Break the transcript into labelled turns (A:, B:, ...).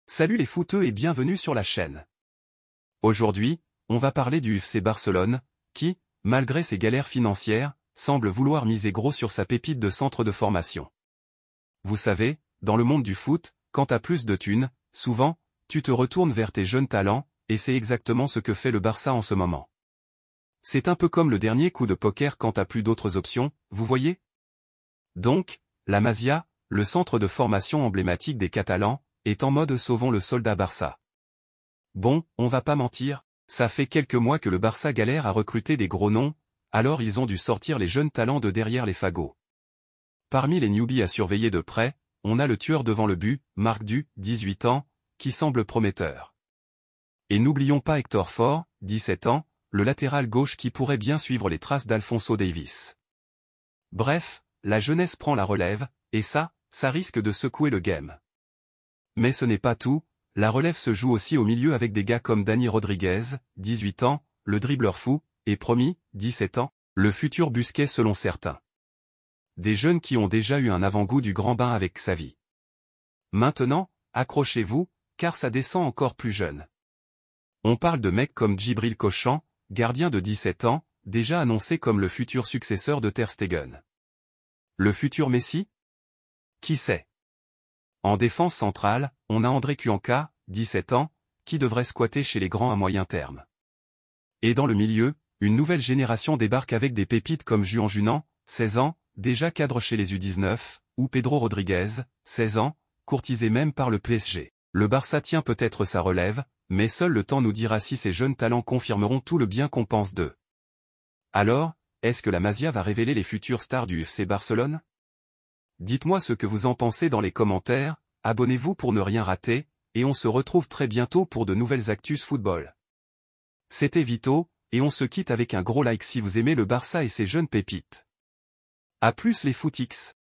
A: Salut les footeux et bienvenue sur la chaîne. Aujourd'hui, on va parler du FC Barcelone, qui, malgré ses galères financières, semble vouloir miser gros sur sa pépite de centre de formation. Vous savez, dans le monde du foot, quand t'as plus de thunes, souvent, tu te retournes vers tes jeunes talents, et c'est exactement ce que fait le Barça en ce moment. C'est un peu comme le dernier coup de poker quand t'as plus d'autres options, vous voyez? Donc, la Masia, le centre de formation emblématique des Catalans, est en mode sauvons le soldat Barça. Bon, on va pas mentir, ça fait quelques mois que le Barça galère à recruter des gros noms, alors ils ont dû sortir les jeunes talents de derrière les fagots. Parmi les newbies à surveiller de près, on a le tueur devant le but, Marc Du, 18 ans, qui semble prometteur. Et n'oublions pas Hector Ford, 17 ans, le latéral gauche qui pourrait bien suivre les traces d'Alphonso Davies. Bref, la jeunesse prend la relève, et ça risque de secouer le game. Mais ce n'est pas tout, la relève se joue aussi au milieu avec des gars comme Dani Rodriguez, 18 ans, le dribbleur fou, et promis, 17 ans, le futur Busquets selon certains. Des jeunes qui ont déjà eu un avant-goût du grand bain avec Xavi. Maintenant, accrochez-vous, car ça descend encore plus jeune. On parle de mecs comme Djibril Cochan, gardien de 17 ans, déjà annoncé comme le futur successeur de Ter Stegen. Le futur Messi? Qui sait? En défense centrale, on a André Cuenca, 17 ans, qui devrait squatter chez les grands à moyen terme. Et dans le milieu, une nouvelle génération débarque avec des pépites comme Juan Junan, 16 ans, déjà cadre chez les U19, ou Pedro Rodriguez, 16 ans, courtisé même par le PSG. Le Barça tient peut-être sa relève, mais seul le temps nous dira si ces jeunes talents confirmeront tout le bien qu'on pense d'eux. Alors, est-ce que la Masia va révéler les futures stars du FC Barcelone? Dites-moi ce que vous en pensez dans les commentaires, abonnez-vous pour ne rien rater, et on se retrouve très bientôt pour de nouvelles actus football. C'était Vito, et on se quitte avec un gros like si vous aimez le Barça et ses jeunes pépites. A plus les footix.